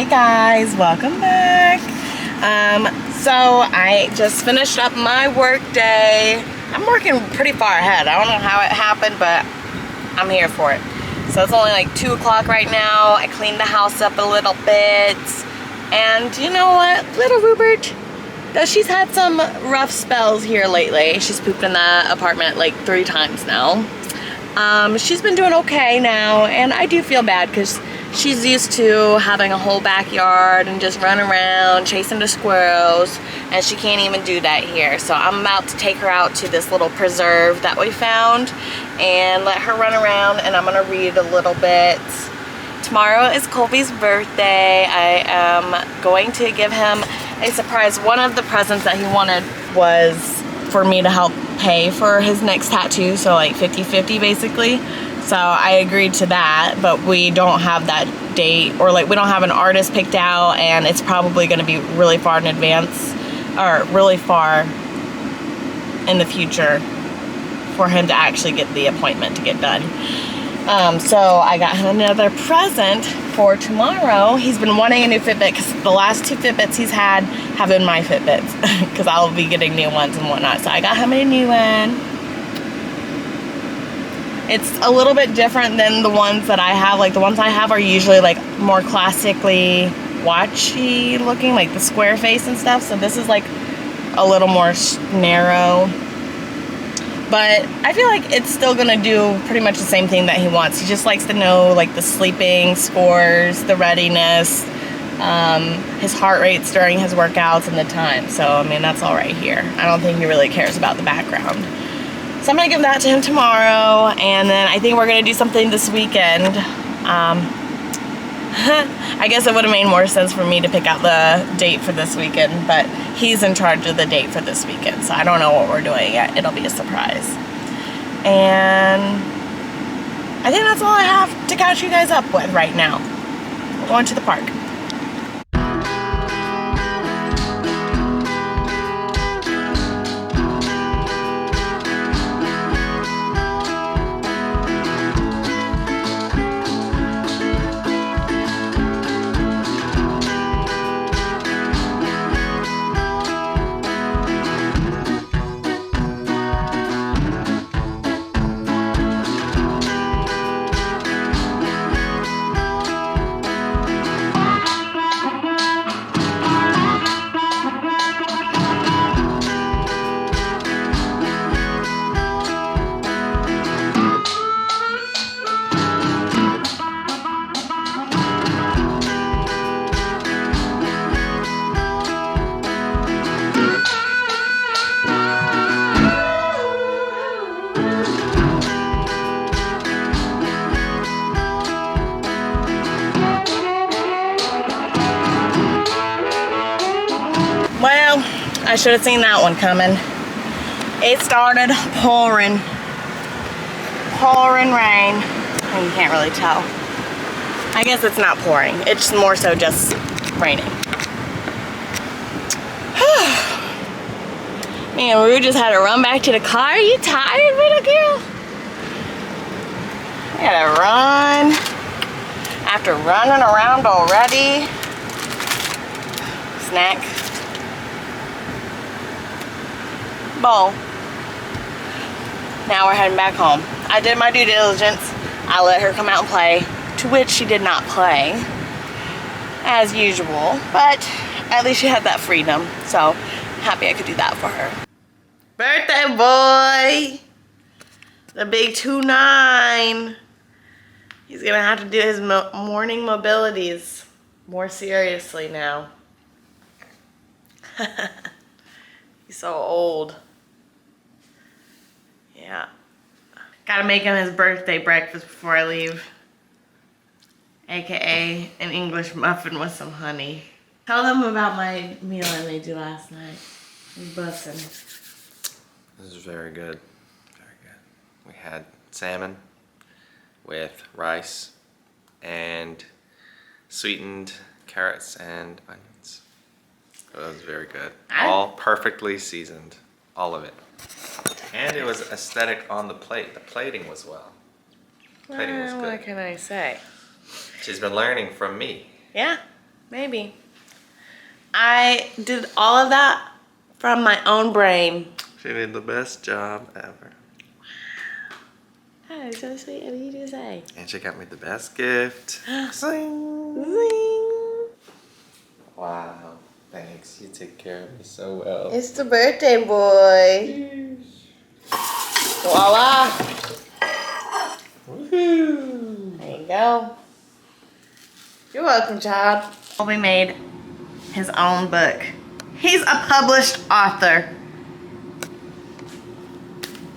guys, welcome back. So I just finished up my work day. I'm working pretty far ahead. I don't know how it happened, but I'm here for it. So it's only like 2 o'clock right now. I cleaned the house up a little bit. And you know what? Little Rupert, though she's had some rough spells here lately. She's pooped in the apartment like 3 times now. She's been doing okay now, and I do feel bad because she's used to having a whole backyard and just run around chasing the squirrels, and she can't even do that here. So I'm about to take her out to this little preserve that we found and let her run around, and I'm gonna read a little bit. Tomorrow is Colby's birthday. I am going to give him a surprise. One of the presents that he wanted was for me to help pay for his next tattoo, so like 50-50 basically. So I agreed to that, but we don't have that date, or like we don't have an artist picked out, and it's probably going to be really far in advance, or really far in the future for him to actually get the appointment to get done. So I got him another present for tomorrow. He's been wanting a new Fitbit because the last 2 Fitbits he's had have been my Fitbits because I'll be getting new ones and whatnot. So I got him a new one. It's a little bit different than the ones that I have. Like the ones I have are usually like more classically watchy looking, like the square face and stuff. So this is like a little more narrow. But I feel like it's still gonna do pretty much the same thing that he wants. He just likes to know like the sleeping scores, the readiness, his heart rates during his workouts, and the time. So I mean, that's all right here. I don't think he really cares about the background. So I'm gonna give that to him tomorrow, and then I think we're gonna do something this weekend. I guess it would have made more sense for me to pick out the date for this weekend, but he's in charge of the date for this weekend, so I don't know what we're doing yet. It'll be a surprise. And I think that's all I have to catch you guys up with right now. We're going to the park. Well, I should have seen that one coming. It started pouring. Pouring rain. And you can't really tell. I guess it's not pouring. It's more so just raining. Man, Rue just had to run back to the car. Are you tired, little girl? I gotta run. After running around already. Snack. Bowl. Now we're heading back home. I did my due diligence. I let her come out and play, to which she did not play, as usual, but at least she had that freedom, so happy I could do that for her. Birthday boy! The big 2-9. He's gonna have to do his morning mobilities more seriously now. He's so old. Yeah. Gotta make him his birthday breakfast before I leave. AKA an English muffin with some honey. Tell them about my meal I made you last night. It was bussin'. This is very good. Very good. We had salmon with rice and sweetened carrots and onions. It was very good. All perfectly seasoned. All of it. And it was aesthetic on the plate. The plating was well. Plating was good. What can I say? She's been learning from me. Yeah. Maybe. I did all of that from my own brain. She did the best job ever. Oh, so sweet of you to say. And she got me the best gift. Zing. Zing. Wow. Thanks. You take care of me so well. It's the birthday boy. Voila. Woohoo. There you go. You're welcome, child. Colby made his own book. He's a published author.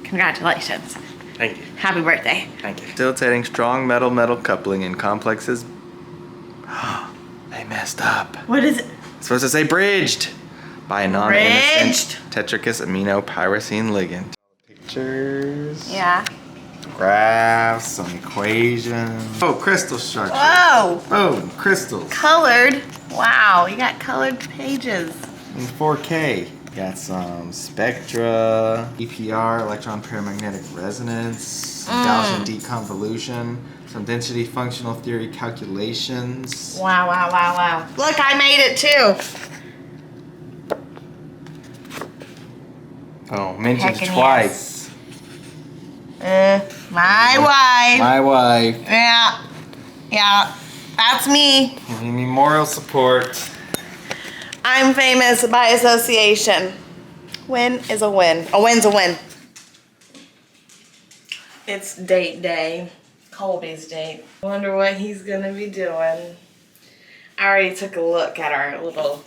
Congratulations. Thank you. Happy birthday. Thank you. Facilitating strong metal-metal coupling in complexes. They messed up. What is it? It's supposed to say bridged by a non-innocent tetrachous aminopyrrosine ligand. Pictures. Yeah. Graphs, some equations. Oh, crystal structure. Whoa. Oh, crystals. Colored. Wow, you got colored pages. In 4K. Got some spectra, EPR, electron paramagnetic resonance, some Gaussian deconvolution, some density functional theory calculations. Wow, wow, wow, wow. Look, I made it too. Oh, mentioned Heckin' twice. My wife. My wife. Yeah. Yeah. That's me. Giving me moral support. I'm famous by association. Win is a win. A win's a win. It's date day. Colby's date. I wonder what he's gonna be doing. I already took a look at our little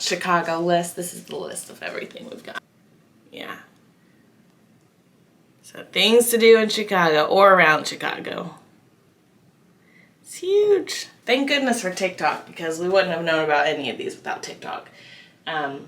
Chicago list. This is the list of everything we've got. Yeah. So things to do in Chicago or around Chicago. It's huge. Thank goodness for TikTok because we wouldn't have known about any of these without TikTok. But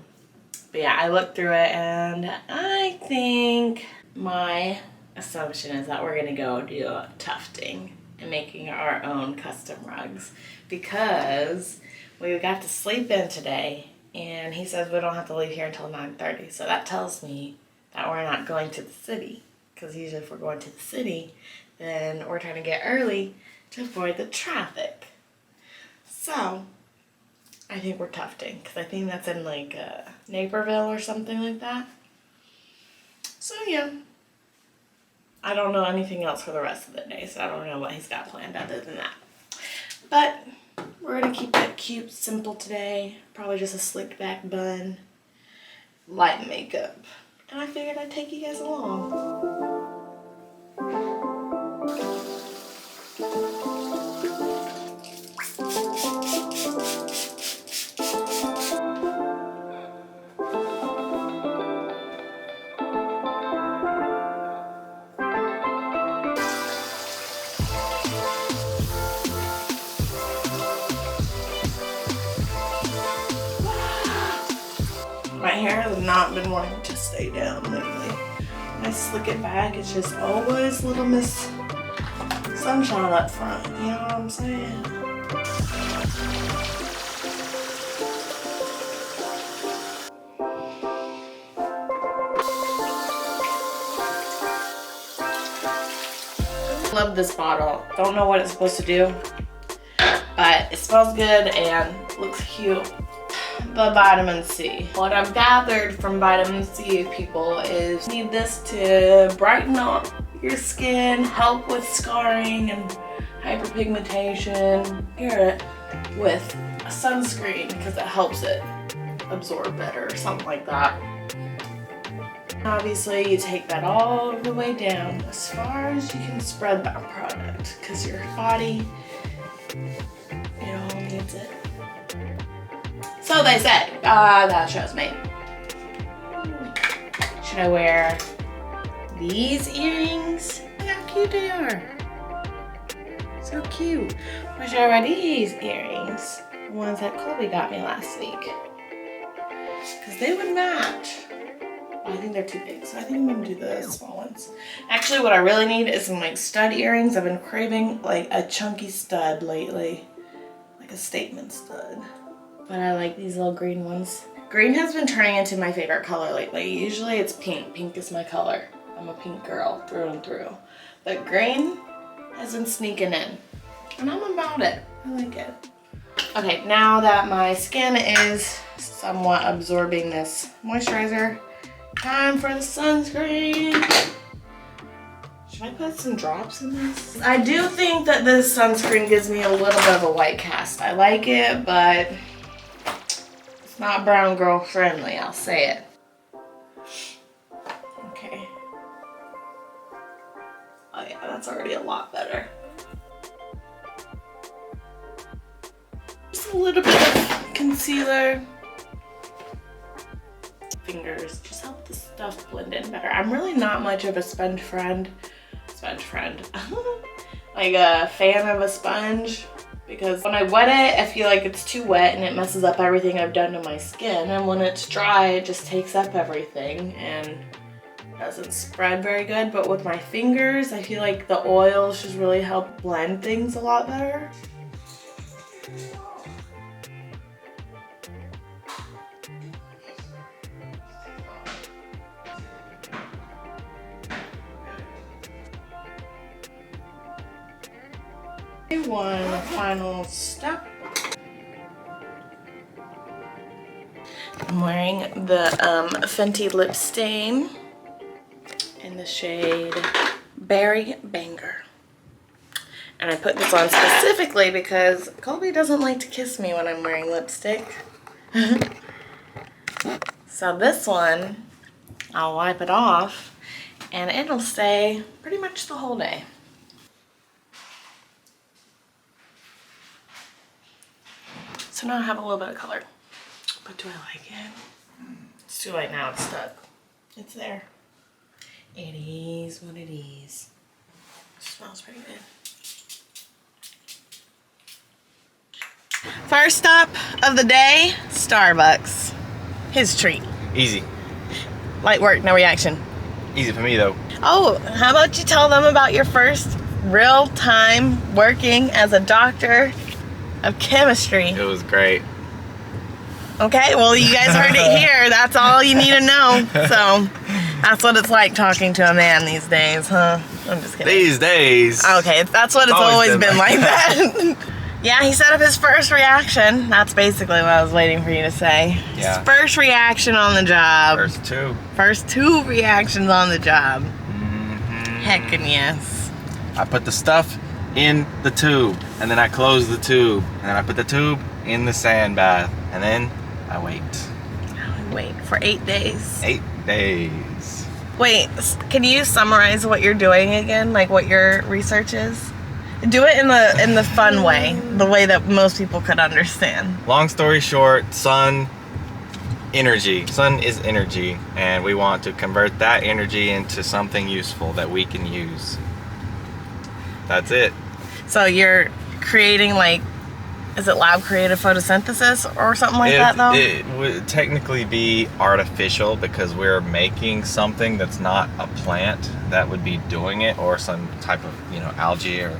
yeah, I looked through it and I think my assumption is that we're gonna go do tufting and making our own custom rugs because we got to sleep in today and he says we don't have to leave here until 9:30. So that tells me that we're not going to the city because usually if we're going to the city, then we're trying to get early to avoid the traffic. So, I think we're tufting because I think that's in like Naperville or something like that. So yeah, I don't know anything else for the rest of the day, so I don't know what he's got planned other than that. But we're gonna keep it cute, simple today. Probably just a slicked back bun, light makeup, and I figured I'd take you guys along. My hair has not been wanting to stay down lately. When I slick it back, it's just always little Miss Sunshine up front. You know what I'm saying? Love this bottle. Don't know what it's supposed to do, but it smells good and looks cute. The vitamin C. What I've gathered from vitamin C people is you need this to brighten up your skin, help with scarring and hyperpigmentation. Pair it with a sunscreen because it helps it absorb better or something like that. Obviously you take that all the way down as far as you can spread that product because your body, it all needs it. So they say. That shows me. Should I wear these earrings? Look how cute they are. So cute. Or should I wear these earrings? The ones that Colby got me last week. Because they would match. I think they're too big, so I think I'm gonna do the small ones. Actually, what I really need is some like stud earrings. I've been craving like a chunky stud lately. Like a statement stud. But I like these little green ones. Green has been turning into my favorite color lately. Usually it's pink. Pink is my color. I'm a pink girl through and through. But green has been sneaking in. And I'm about it. I like it. Okay, now that my skin is somewhat absorbing this moisturizer, time for the sunscreen. Should I put some drops in this? I do think that this sunscreen gives me a little bit of a white cast. I like it, but it's not brown girl friendly, I'll say it. Okay. Oh yeah, that's already a lot better. Just a little bit of concealer. Fingers, just help the stuff blend in better. I'm really not much of a sponge friend. Like a fan of a sponge, because when I wet it, I feel like it's too wet and it messes up everything I've done to my skin. And when it's dry, it just takes up everything and doesn't spread very good. But with my fingers, I feel like the oils just really help blend things a lot better. One final step. I'm wearing the Fenty lip stain in the shade Berry Banger. And I put this on specifically because Colby doesn't like to kiss me when I'm wearing lipstick. So this one, I'll wipe it off and it'll stay pretty much the whole day. So now I have a little bit of color, but do I like it? It's too late now, it's stuck. It's there. It is what it is. It smells pretty good. First stop of the day, Starbucks. His treat. Easy. Light work, no reaction. Easy for me though. Oh, how about you tell them about your first real time working as a doctor of chemistry. It was great. Okay, well you guys heard it here. That's all you need to know. So that's what it's like talking to a man these days, huh? I'm just kidding. These days. Okay, that's what it's always been like that. Yeah, he set up his first reaction. That's basically what I was waiting for you to say. Yeah. His first reaction on the job. First two. First two reactions on the job. Mm-hmm. Heckin' yes. I put the stuff in the tube, and then I close the tube, and then I put the tube in the sand bath, and then I wait. Wait for 8 days. 8 days. Wait, can you summarize what you're doing again? Like what your research is? Do it in the fun way, the way that most people could understand. Long story short, sun energy. Sun is energy, and we want to convert that energy into something useful that we can use. That's it. So you're creating, like, is it lab created photosynthesis or something like that though? It would technically be artificial because we're making something that's not a plant that would be doing it, or some type of, algae or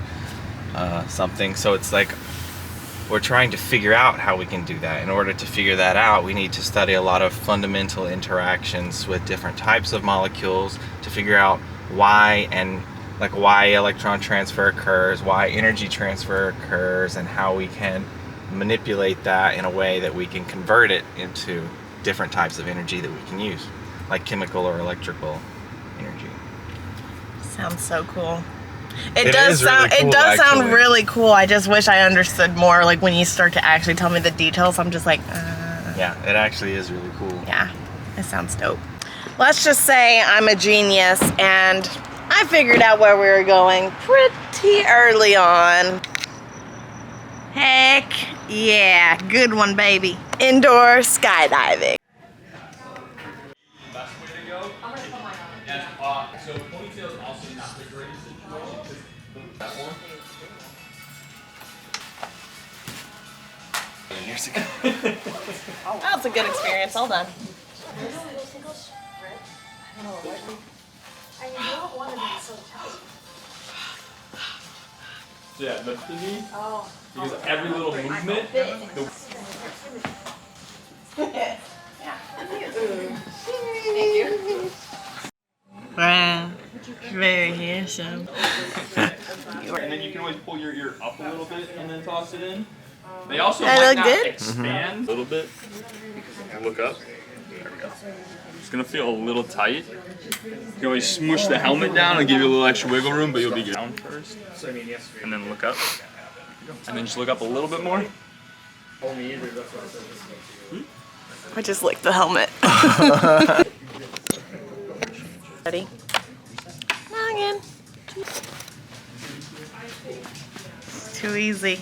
something. So it's like we're trying to figure out how we can do that. In order to figure that out, we need to study a lot of fundamental interactions with different types of molecules to figure out why electron transfer occurs, why energy transfer occurs, and how we can manipulate that in a way that we can convert it into different types of energy that we can use, like chemical or electrical energy. Sounds so cool. It does sound really cool. I just wish I understood more. Like when you start to actually tell me the details, I'm just like, Yeah, it actually is really cool. Yeah, it sounds dope. Let's just say I'm a genius and I figured out where we were going pretty early on. Heck yeah, good one, baby. Indoor skydiving. Best way to go. And so ponytail is also not the greatest situation because that one. Years ago. That was a good experience. All done. Yeah, lift the knee. Because every little movement. Wow, very handsome. And then you can always pull your ear up a little bit and then toss it in. They also That might look not good? expand a little bit. Look up. There we go. It's gonna feel a little tight. You can always smoosh the helmet down and give you a little extra wiggle room, but you'll be good. Down first, and then look up, and then just look up a little bit more. I just licked the helmet. Ready? Noggin. Too easy.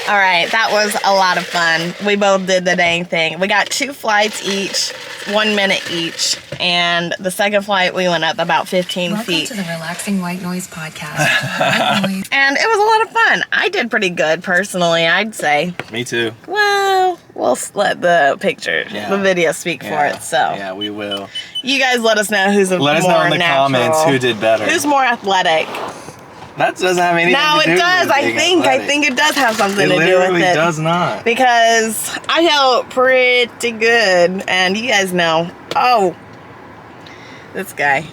All right, that was a lot of fun. We both did the dang thing. We got 2 flights each, 1 minute each, and the second flight we went up about 15 Welcome feet. to the Relaxing White Noise Podcast. White noise. And it was a lot of fun. I did pretty good personally, I'd say. Me too. Well, we'll let the picture, the video speak for it. So yeah, we will. you guys let us know who's Let us know in the comments who did better. Who's more athletic? That doesn't have anything No, to do it does. with I being think athletic. it does have something It to do with literally it. does not. Because I felt pretty good, and you guys know. Oh, this guy.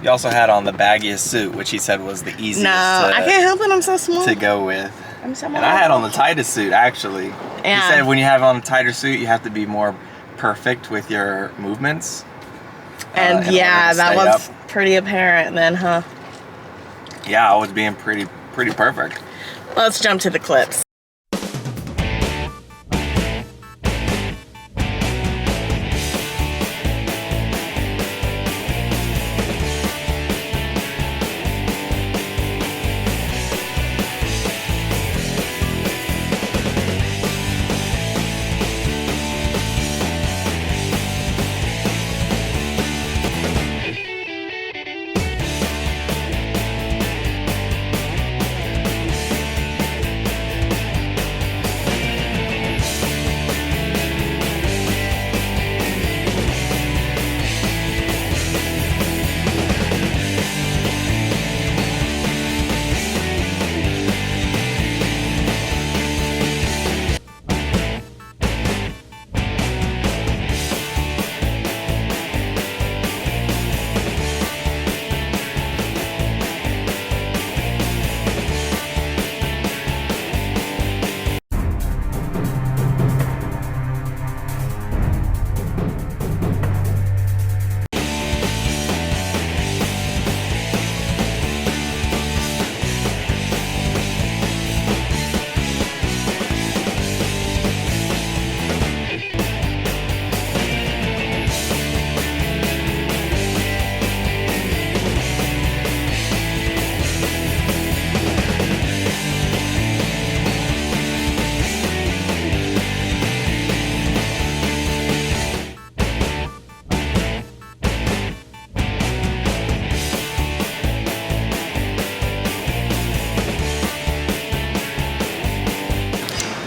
You also had on the baggiest suit, which he said was the easiest No, I can't help it. I'm so small. to go with. I'm so And I had on the tightest suit, actually. Yeah. He said when you have on a tighter suit, you have to be more perfect with your movements. And in yeah, order to that stay was up. pretty apparent then, huh? Yeah, I was being pretty perfect. Let's jump to the clips.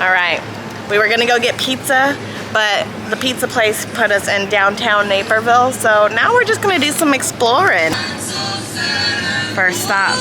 All right, we were gonna go get pizza, but the pizza place put us in downtown Naperville, so now we're just gonna do some exploring. First stop.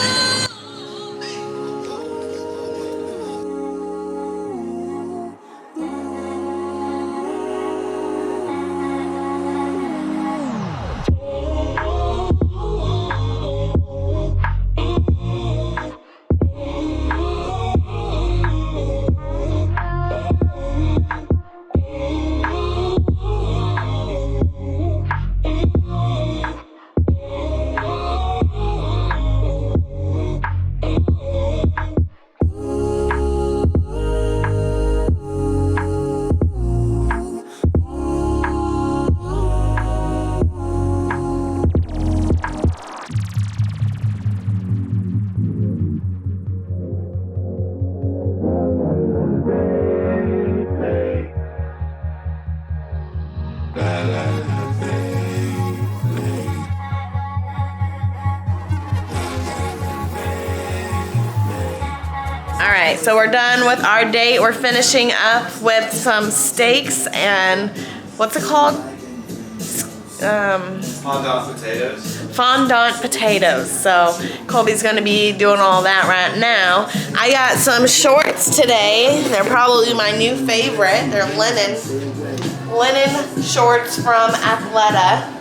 Alright, so we're done with our date. We're finishing up with some steaks and what's it called? Fondant potatoes. Fondant potatoes. So Colby's gonna be doing all that right now. I got some shorts today. They're probably my new favorite. They're linen shorts from Athleta.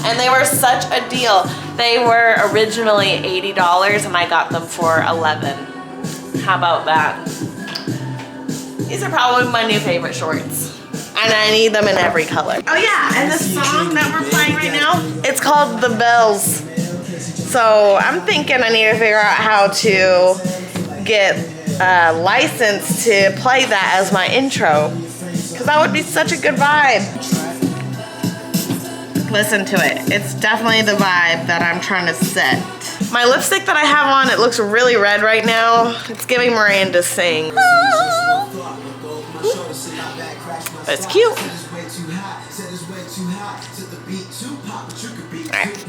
And they were such a deal. They were originally $80 and I got them for $11. How about that? These are probably my new favorite shorts. And I need them in every color. Oh yeah, and the song that we're playing right now, it's called The Bells. So I'm thinking I need to figure out how to get a license to play that as my intro. Because that would be such a good vibe. Listen to it. It's definitely the vibe that I'm trying to set. My lipstick that I have on, it looks really red right now. It's giving Miranda sing. But it's cute. All right.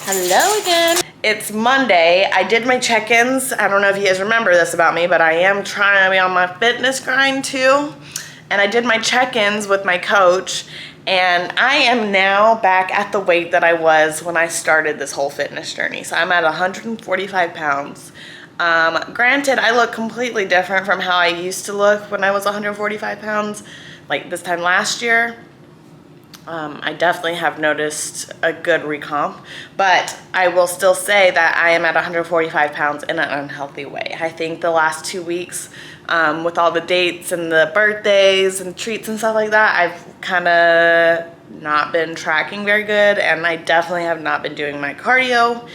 Hello again. It's Monday. I did my check-ins. I don't know if you guys remember this about me, but I am trying to be on my fitness grind too. And I did my check-ins with my coach, and I am now back at the weight that I was when I started this whole fitness journey. So I'm at 145 pounds. Granted, I look completely different from how I used to look when I was 145 pounds, like this time last year. I definitely have noticed a good recomp, but I will still say that I am at 145 pounds in an unhealthy way. I think the last 2 weeks, with all the dates and the birthdays and treats and stuff like that, I've kind of not been tracking very good, and I definitely have not been doing my cardio.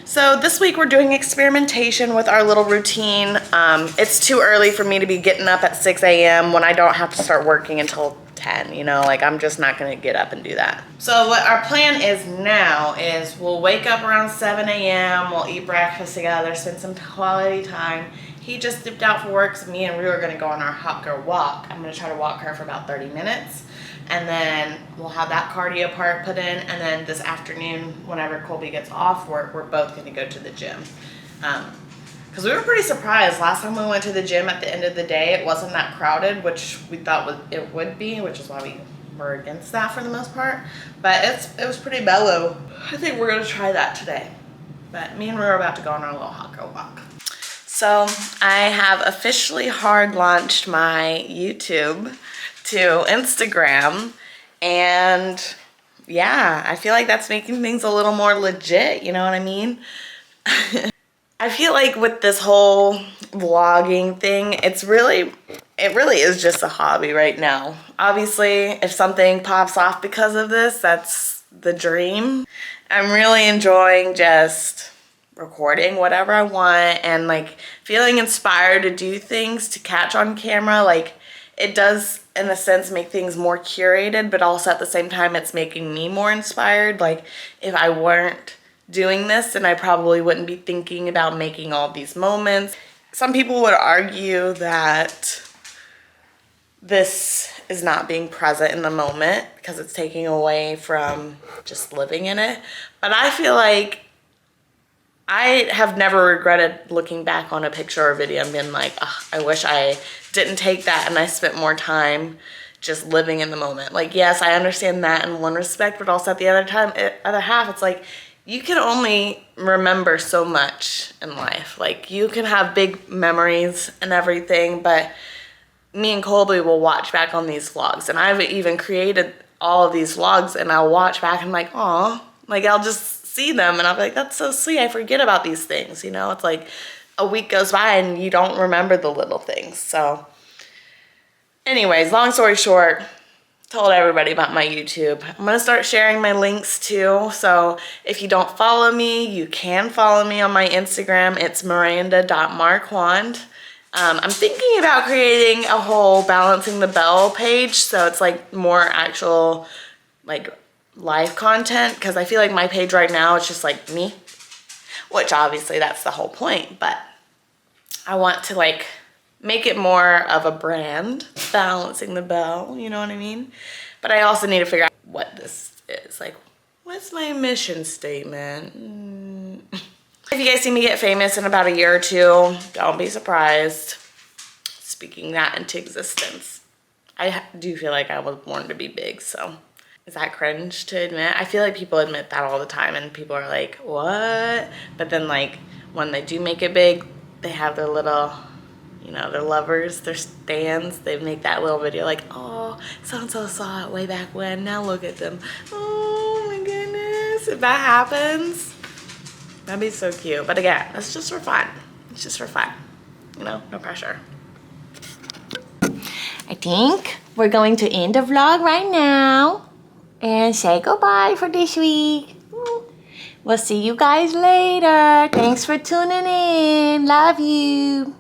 So this week we're doing experimentation with our little routine. It's too early for me to be getting up at 6 a.m. when I don't have to start working until 10, you know, like I'm just not gonna get up and do that. So what our plan is now is we'll wake up around 7 a.m., we'll eat breakfast together, spend some quality time. He just dipped out for work, so me and Rue are gonna go on our hot girl walk. I'm gonna try to walk her for about 30 minutes. And then we'll have that cardio part put in, and then this afternoon, whenever Colby gets off work, we're both gonna go to the gym. Because we were pretty surprised. Last time we went to the gym at the end of the day, it wasn't that crowded, which we thought it would be, which is why we were against that for the most part. But it was pretty mellow. I think we're gonna try that today. But me and Rue are about to go on our little hot girl walk. So I have officially hard launched my YouTube to Instagram, and yeah, I feel like that's making things a little more legit, you know what I mean? I feel like with this whole vlogging thing, it really is just a hobby right now. Obviously, if something pops off because of this, that's the dream. I'm really enjoying just recording whatever I want and like feeling inspired to do things to catch on camera. Like it does in a sense make things more curated, but also at the same time it's making me more inspired. Like if I weren't doing this, then I probably wouldn't be thinking about making all these moments. Some people would argue that this is not being present in the moment because it's taking away from just living in it. But I feel like I have never regretted looking back on a picture or video and being like, oh, I wish I didn't take that and I spent more time just living in the moment. Like, yes, I understand that in one respect, but also at the other half, it's like, you can only remember so much in life. Like, you can have big memories and everything, but me and Colby will watch back on these vlogs, and I've even created all of these vlogs, and I'll watch back and I'm like, aw, like I'll just see them and I'll be like, that's so sweet, I forget about these things, you know? It's like a week goes by and you don't remember the little things. So anyways, long story short, told everybody about my YouTube. I'm gonna start sharing my links too, so if you don't follow me, you can follow me on my Instagram. It's miranda.marquand. I'm thinking about creating a whole Balancing the Bell page, so it's like more actual like live content, because I feel like my page right now is just like me, which obviously that's the whole point, but I want to like make it more of a brand, Balancing the Bell, you know what I mean? But I also need to figure out what this is. Like, what's my mission statement? If you guys see me get famous in about a year or two, don't be surprised. Speaking that into existence. I do feel like I was born to be big, so. Is that cringe to admit? I feel like people admit that all the time and people are like, what? But then like, when they do make it big, they have their little, you know, their lovers, their stans. They make that little video like, oh, so-and-so saw it way back when. Now look at them. Oh my goodness. If that happens, that'd be so cute. But again, it's just for fun. It's just for fun. You know, no pressure. I think we're going to end the vlog right now and say goodbye for this week. We'll see you guys later. Thanks for tuning in. Love you.